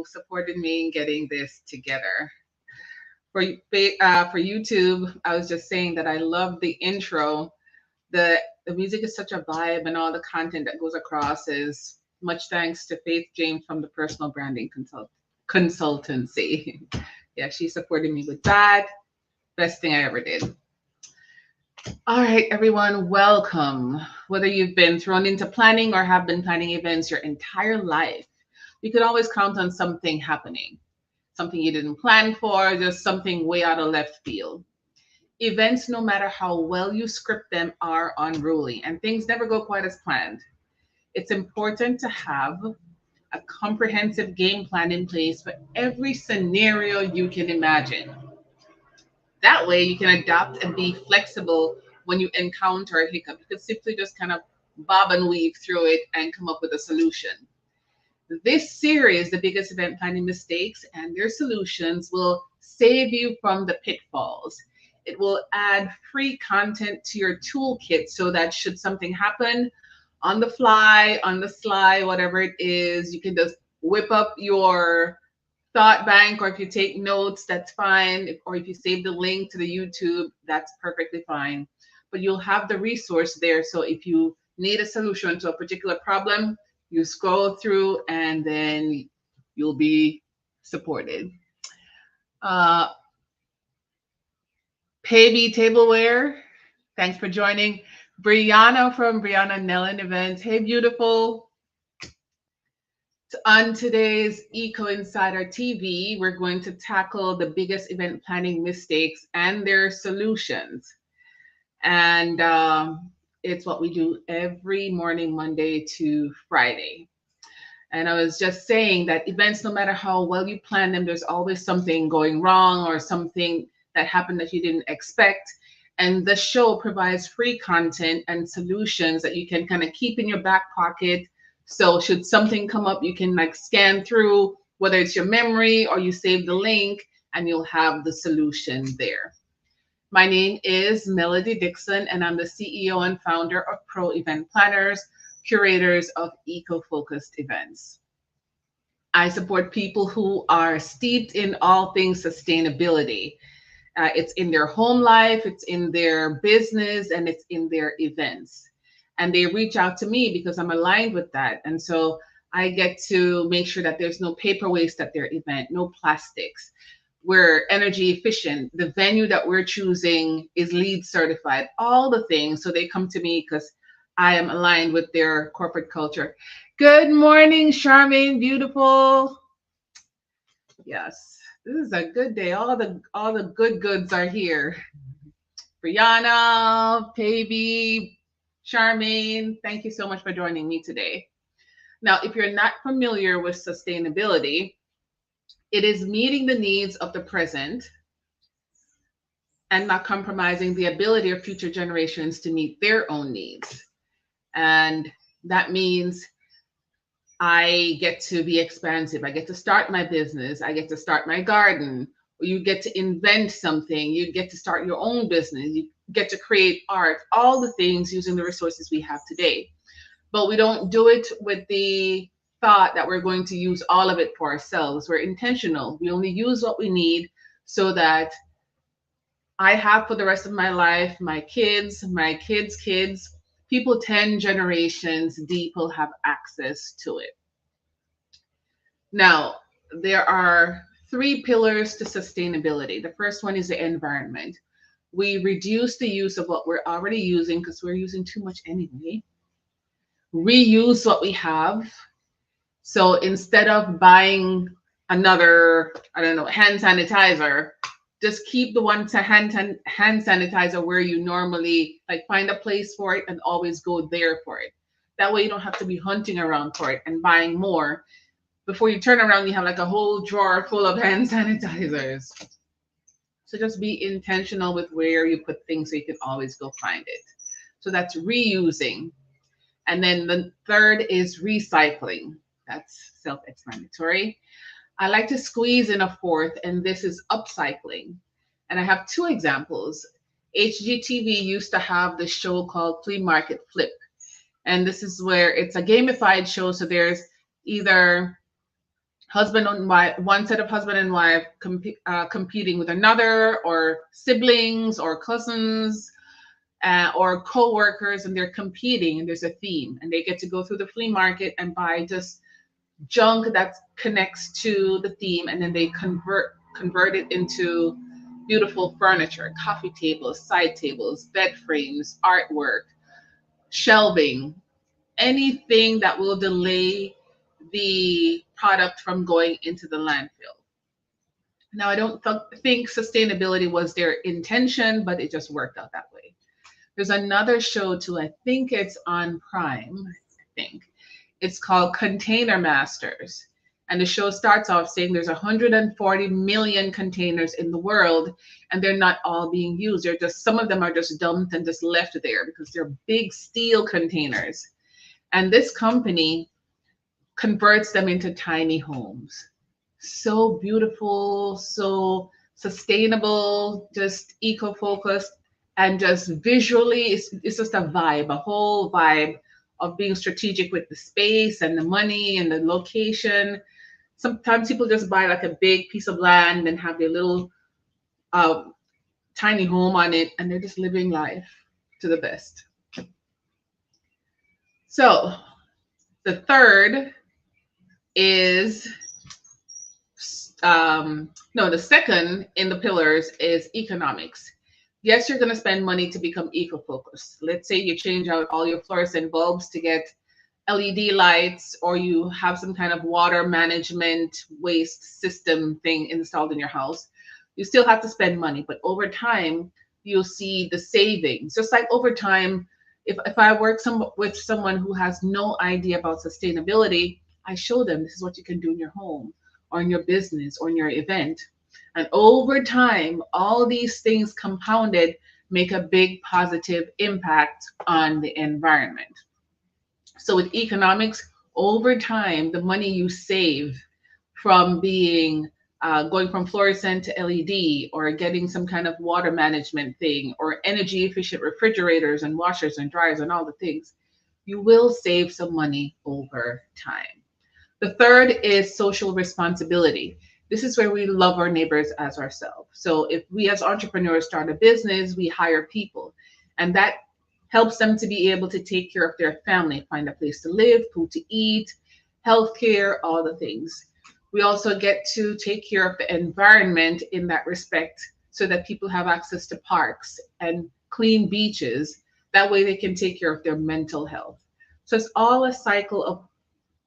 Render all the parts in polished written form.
supported me in getting this together. For YouTube, I was just saying that I love the intro. The music is such a vibe, and all the content that goes across is much thanks to Faith James from the Personal Branding Consultancy. Yeah, she supported me with that. Best thing I ever did. All right, everyone, welcome. Whether you've been thrown into planning or have been planning events your entire life, you can always count on something happening, something you didn't plan for, just something way out of left field. Events, no matter how well you script them, are unruly and things never go quite as planned. It's important to have a comprehensive game plan in place for every scenario you can imagine. That way, you can adapt and be flexible when you encounter a hiccup. You can simply just kind of bob and weave through it and come up with a solution. This series, The Biggest Event Planning Mistakes and Their Solutions, will save you from the pitfalls. It will add free content to your toolkit so that should something happen on the fly, on the sly, whatever it is, you can just whip up your thought bank, or if you take notes, that's fine. Or if you save the link to the YouTube, that's perfectly fine. But you'll have the resource there. So if you need a solution to a particular problem, you scroll through and then you'll be supported. Uh, Paybe Tableware, thanks for joining. Brianna from Brianna Nellen Events. Hey, beautiful. On today's Eco Insider TV, we're going to tackle the biggest event planning mistakes and their solutions. And it's what we do every morning, Monday to Friday. And I was just saying that events, no matter how well you plan them, there's always something going wrong or something that happened that you didn't expect. And the show provides free content and solutions that you can kind of keep in your back pocket. So should something come up, you can like scan through, whether it's your memory or you save the link, and you'll have the solution there. My name is Melody Dixon, and I'm the CEO and founder of Pro Event Planners, curators of eco-focused events. I support people who are steeped in all things sustainability. It's in their home life, it's in their business, and it's in their events. And they reach out to me because I'm aligned with that. And so I get to make sure that there's no paper waste at their event, no plastics. We're energy efficient. The venue that we're choosing is LEED certified, all the things. So they come to me because I am aligned with their corporate culture. Good morning, Charmaine, beautiful. Yes, this is a good day. All the good goods are here. Brianna, Pavy, Charmaine, thank you so much for joining me today. Now, if you're not familiar with sustainability, it is meeting the needs of the present and not compromising the ability of future generations to meet their own needs. And that means I get to be expansive. I get to start my business. I get to start my garden. You get to invent something. You get to start your own business. You get to create art, all the things using the resources we have today. But we don't do it with the thought that we're going to use all of it for ourselves. We're intentional. We only use what we need so that I have for the rest of my life, my kids' kids, people 10 generations deep will have access to it. Now, there are 3 pillars to sustainability. The first one is the environment. We reduce the use of what we're already using because we're using too much anyway. Reuse what we have. So instead of buying another, hand sanitizer, just keep the one to hand sanitizer where you normally find a place for it and always go there for it. That way you don't have to be hunting around for it and buying more. Before you turn around, you have a whole drawer full of hand sanitizers. So just be intentional with where you put things so you can always go find it. So that's reusing. And then the third is recycling. That's self-explanatory. I like to squeeze in a fourth, and this is upcycling. And I have 2 examples. HGTV used to have this show called Flea Market Flip. And this is where it's a gamified show. So there's either husband and wife, one set of husband and wife competing with another, or siblings or cousins, or co-workers, and they're competing, and there's a theme, and they get to go through the flea market and buy just junk that connects to the theme, and then they convert it into beautiful furniture, coffee tables, side tables, bed frames, artwork, shelving, anything that will delay the product from going into the landfill. Now, I don't think sustainability was their intention, but it just worked out that way. There's another show too, I think it's on Prime, I think. It's called Container Masters. And the show starts off saying there's 140 million containers in the world, and they're not all being used. They're just, some of them are just dumped and just left there because they're big steel containers. And this company converts them into tiny homes. So beautiful, so sustainable, just eco-focused, and just visually, it's just a vibe, a whole vibe of being strategic with the space and the money and the location. Sometimes people just buy like a big piece of land and have their little tiny home on it, and they're just living life to the best. So the third is, no, the second in the pillars is economics. Yes, you're going to spend money to become eco-focused. Let's say you change out all your fluorescent bulbs to get LED lights, or you have some kind of water management waste system thing installed in your house. You still have to spend money, but over time, you'll see the savings. Just like over time, if I work with someone who has no idea about sustainability, I show them this is what you can do in your home or in your business or in your event. And over time, all these things compounded make a big positive impact on the environment. So with economics, over time, the money you save from being going from fluorescent to LED, or getting some kind of water management thing, or energy efficient refrigerators and washers and dryers and all the things, you will save some money over time. The third is social responsibility. This is where we love our neighbors as ourselves. So if we as entrepreneurs start a business, we hire people, and that helps them to be able to take care of their family, find a place to live, food to eat, healthcare, all the things. We also get to take care of the environment in that respect, so that people have access to parks and clean beaches. That way they can take care of their mental health. So it's all a cycle of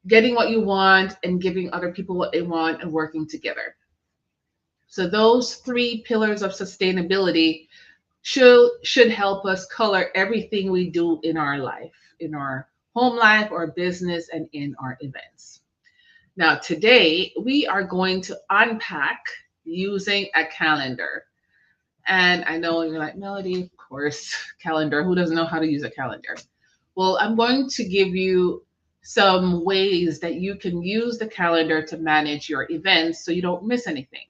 getting what you want and giving other people what they want and working together. So those three pillars of sustainability should help us color everything we do in our life, in our home life, our business, and in our events. Now, today we are going to unpack using a calendar. And I know you're like, Melody, of course, calendar. Who doesn't know how to use a calendar? Well, I'm going to give you some ways that you can use the calendar to manage your events so you don't miss anything.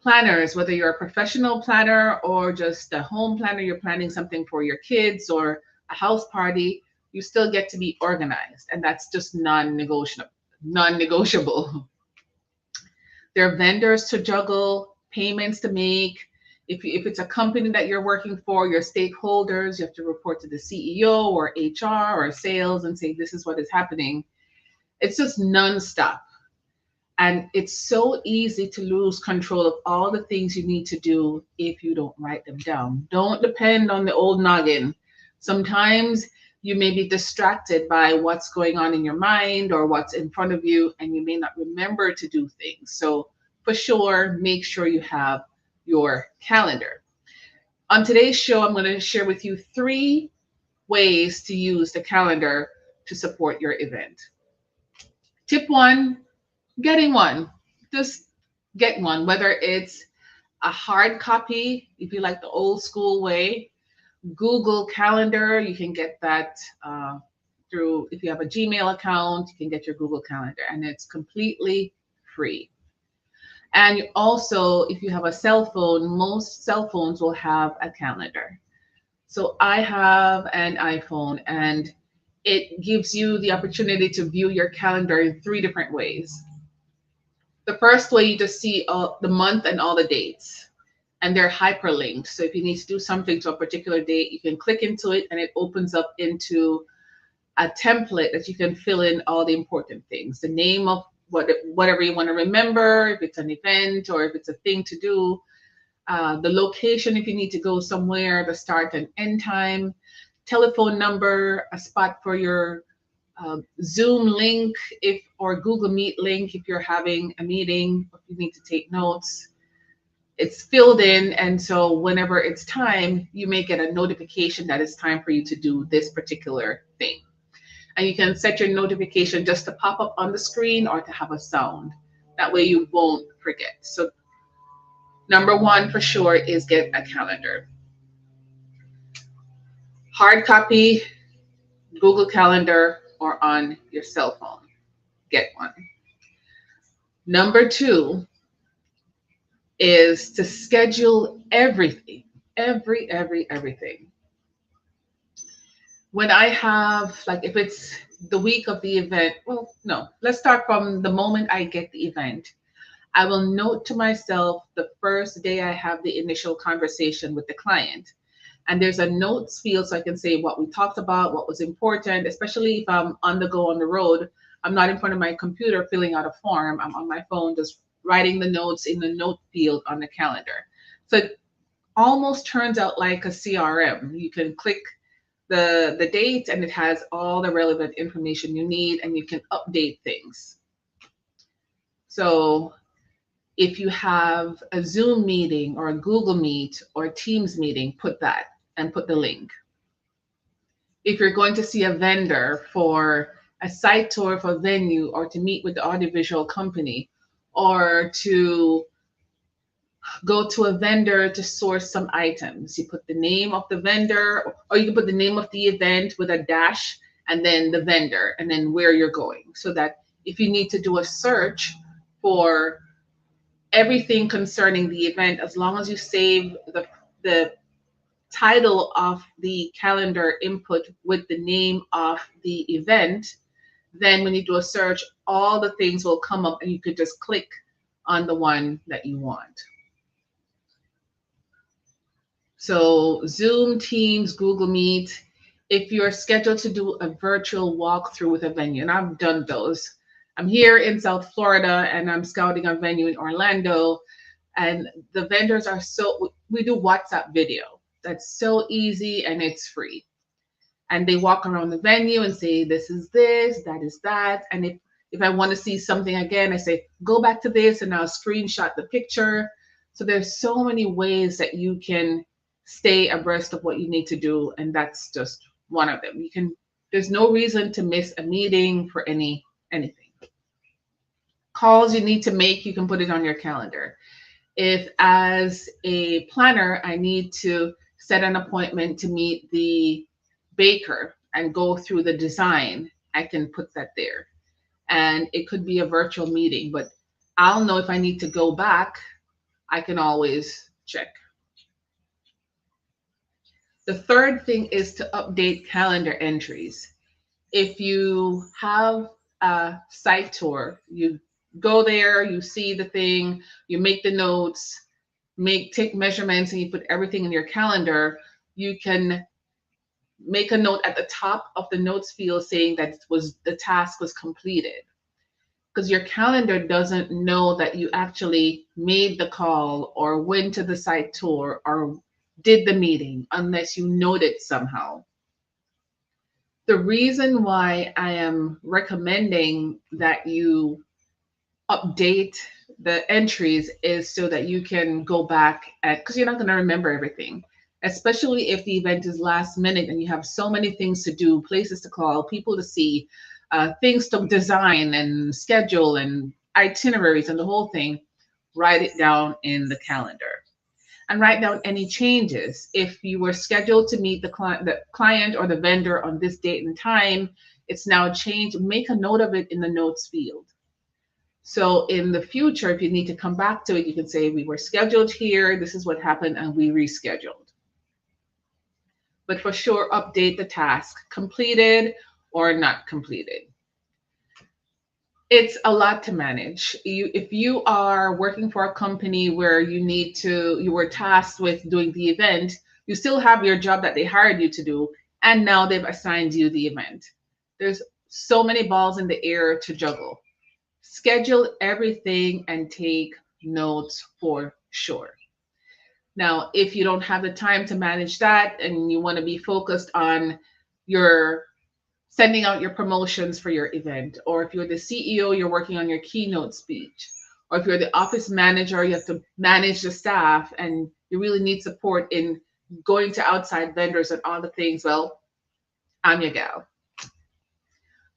Planners, whether you're a professional planner or just a home planner, you're planning something for your kids or a house party, you still get to be organized, and that's just non-negotiable. There are vendors to juggle, payments to make. If it's a company that you're working for, your stakeholders, you have to report to the CEO or HR or sales and say, this is what is happening. It's just nonstop. And it's so easy to lose control of all the things you need to do if you don't write them down. Don't depend on the old noggin. Sometimes you may be distracted by what's going on in your mind or what's in front of you, and you may not remember to do things. So for sure, make sure you have your calendar. On today's show, I'm going to share with you 3 ways to use the calendar to support your event. Tip 1, getting one. Just get one, whether it's a hard copy, if you like the old school way. Google Calendar, you can get that through, if you have a Gmail account, you can get your Google Calendar, and it's completely free. And also, if you have a cell phone, most cell phones will have a calendar. So I have an iPhone, and it gives you the opportunity to view your calendar in 3 different ways. The first way, you just see the month and all the dates, and they're hyperlinked. So if you need to do something to a particular date, you can click into it and it opens up into a template that you can fill in all the important things, the name of whatever you want to remember, if it's an event or if it's a thing to do, the location if you need to go somewhere, the start and end time, telephone number, a spot for your Zoom link if or Google Meet link if you're having a meeting, if you need to take notes. It's filled in, and so whenever it's time, you may get a notification that it's time for you to do this particular thing. And you can set your notification just to pop up on the screen or to have a sound. That way you won't forget. So number one for sure is get a calendar. Hard copy, Google Calendar, or on your cell phone. Get one. Number two is to schedule everything, everything. When I have, like, if it's the week of the event, well, no, let's start from the moment I get the event. I will note to myself the first day I have the initial conversation with the client. And there's a notes field so I can say what we talked about, what was important, especially if I'm on the go on the road. I'm not in front of my computer filling out a form. I'm on my phone just writing the notes in the note field on the calendar. So it almost turns out like a CRM. You can click the date and it has all the relevant information you need and you can update things. So if you have a Zoom meeting or a Google Meet or a Teams meeting, put that and put the link. If you're going to see a vendor for a site tour for a venue or to meet with the audiovisual company or to go to a vendor to source some items, you put the name of the vendor, or you can put the name of the event with a dash and then the vendor and then where you're going, so that if you need to do a search for everything concerning the event, as long as you save the title of the calendar input with the name of the event, then when you do a search, all the things will come up and you could just click on the one that you want. So Zoom, Teams, Google Meet, if you're scheduled to do a virtual walkthrough with a venue, and I've done those. I'm here in South Florida and I'm scouting a venue in Orlando, and the vendors are we do WhatsApp video. That's so easy and it's free. And they walk around the venue and say, this is this, that is that. And if I want to see something again, I say, go back to this and I'll screenshot the picture. So there's so many ways that you can stay abreast of what you need to do. And that's just one of them. There's no reason to miss a meeting for anything. Calls you need to make, you can put it on your calendar. If as a planner, I need to set an appointment to meet the baker and go through the design, I can put that there. And it could be a virtual meeting, but I'll know if I need to go back, I can always check. The third thing is to update calendar entries. If you have a site tour, you go there, you see the thing, you make the notes, take measurements, and you put everything in your calendar, you can make a note at the top of the notes field saying that the task was completed. Because your calendar doesn't know that you actually made the call or went to the site tour or did the meeting unless you note it somehow. The reason why I am recommending that you update the entries is so that you can go back because you're not going to remember everything, especially if the event is last minute and you have so many things to do, places to call, people to see, things to design and schedule and itineraries and the whole thing. Write it down in the calendar and write down any changes. If you were scheduled to meet the client or the vendor on this date and time, it's now changed. Make a note of it in the notes field. So in the future, if you need to come back to it, you can say, we were scheduled here, this is what happened, and we rescheduled. But for sure, update the task, completed or not completed. It's a lot to manage. If you are working for a company where you were tasked with doing the event, you still have your job that they hired you to do, and now they've assigned you the event. There's so many balls in the air to juggle. Schedule everything and take notes for sure. Now, if you don't have the time to manage that and you want to be focused on your sending out your promotions for your event, or if you're the CEO, you're working on your keynote speech, or if you're the office manager, you have to manage the staff and you really need support in going to outside vendors and all the things, well, I'm your gal.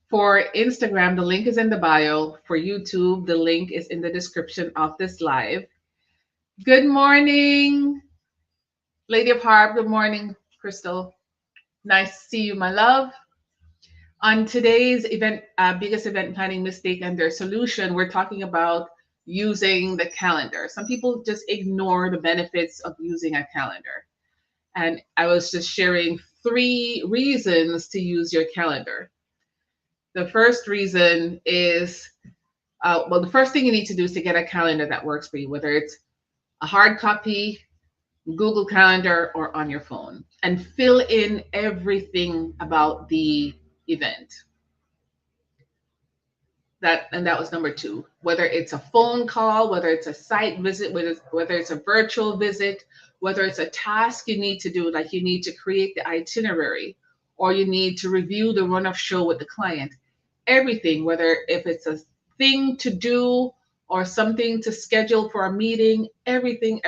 For Instagram, the link is in the bio. For YouTube, the link is in the description of this live. Good morning, Lady of Harp. Good morning, Crystal. Nice to see you, my love. On today's event, biggest event planning mistake and their solution, we're talking about using the calendar. Some people just ignore the benefits of using a calendar. And I was just sharing 3 reasons to use your calendar. The first reason is, well, the first thing you need to do is to get a calendar that works for you, whether it's a hard copy, Google Calendar, or on your phone, and fill in everything about the event. That was number 2. Whether it's a phone call, whether it's a site visit, whether it's a virtual visit, whether it's a task you need to do, like you need to create the itinerary, or you need to review the run of show with the client. Everything, whether if it's a thing to do or something to schedule for a meeting, everything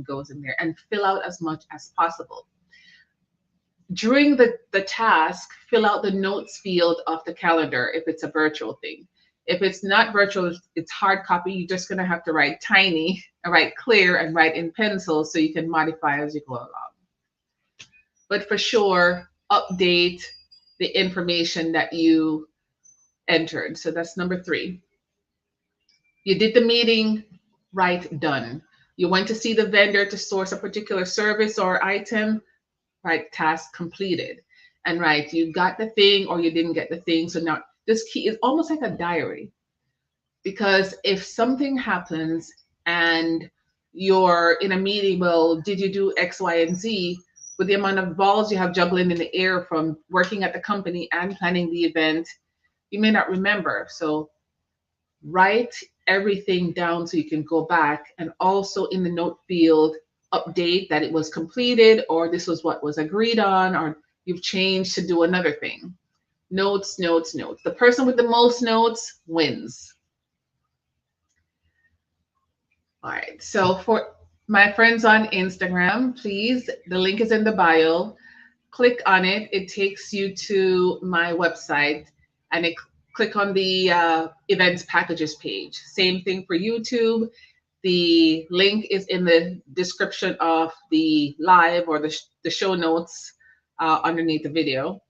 goes in there, and fill out as much as possible. During the task, fill out the notes field of the calendar if it's a virtual thing. If it's not virtual, it's hard copy, you're just going to have to write tiny, write clear, and write in pencil so you can modify as you go along. But for sure, update the information that you entered. So that's number 3. You did the meeting, right, done. You went to see the vendor to source a particular service or item, right, task completed. And right, you got the thing or you didn't get the thing. So now this key is almost like a diary, because if something happens and you're in a meeting, well, did you do X, Y, and Z? With the amount of balls you have juggling in the air from working at the company and planning the event, you may not remember. So write everything down so you can go back, and also in the note field, update that it was completed, or this was what was agreed on, or you've changed to do another thing. Notes, notes, notes. The person with the most notes wins. All right, so for my friends on Instagram, please, the link is in the bio. Click on it. It takes you to my website, and click on the events packages page. Same thing for YouTube. The link is in the description of the live or the show notes underneath the video.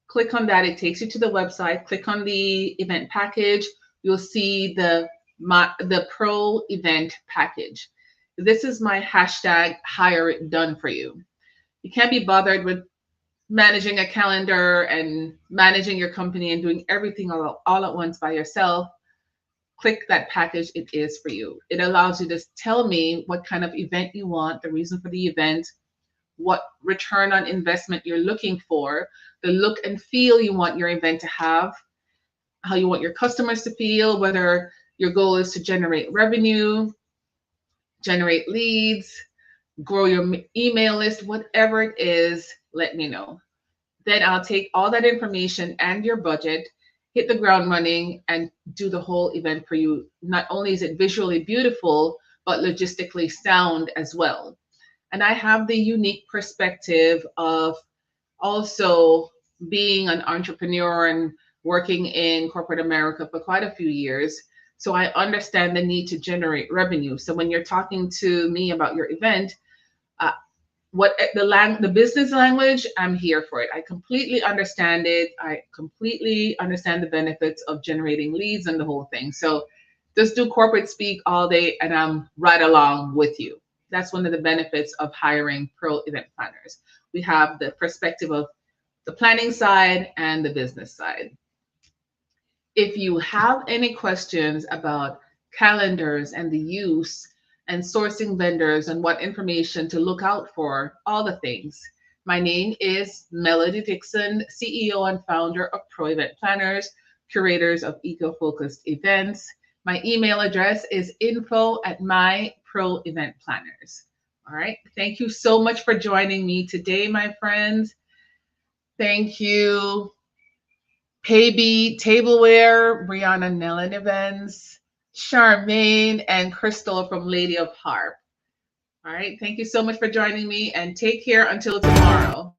Click on that. It takes you to the website. Click on the event package. You'll see the pro event package. This is my hashtag hire it done for you. You can't be bothered with managing a calendar and managing your company and doing everything all at once by yourself. Click that package. It is for you. It allows you to tell me what kind of event you want, the reason for the event, what return on investment you're looking for, the look and feel you want your event to have, how you want your customers to feel, whether your goal is to generate revenue, generate leads, grow your email list, whatever it is, let me know. Then I'll take all that information and your budget, hit the ground running, and do the whole event for you. Not only is it visually beautiful, but logistically sound as well. And I have the unique perspective of also being an entrepreneur and working in corporate America for quite a few years. So I understand the need to generate revenue. So when you're talking to me about your event, what the business language, I'm here for it. I completely understand it. I completely understand the benefits of generating leads and the whole thing. So just do corporate speak all day and I'm right along with you. That's one of the benefits of hiring pro event planners. We have the perspective of the planning side and the business side. If you have any questions about calendars and the use and sourcing vendors and what information to look out for, all the things, my name is Melody Dixon, CEO and founder of Pro Event Planners, curators of eco focused events. My email address is info at my Pro Event Planners. All right. Thank you so much for joining me today, my friends. Thank you. Paybe Tableware, Brianna Nellen Events, Charmaine, and Crystal from Lady of Harp. All right. Thank you so much for joining me and take care until tomorrow.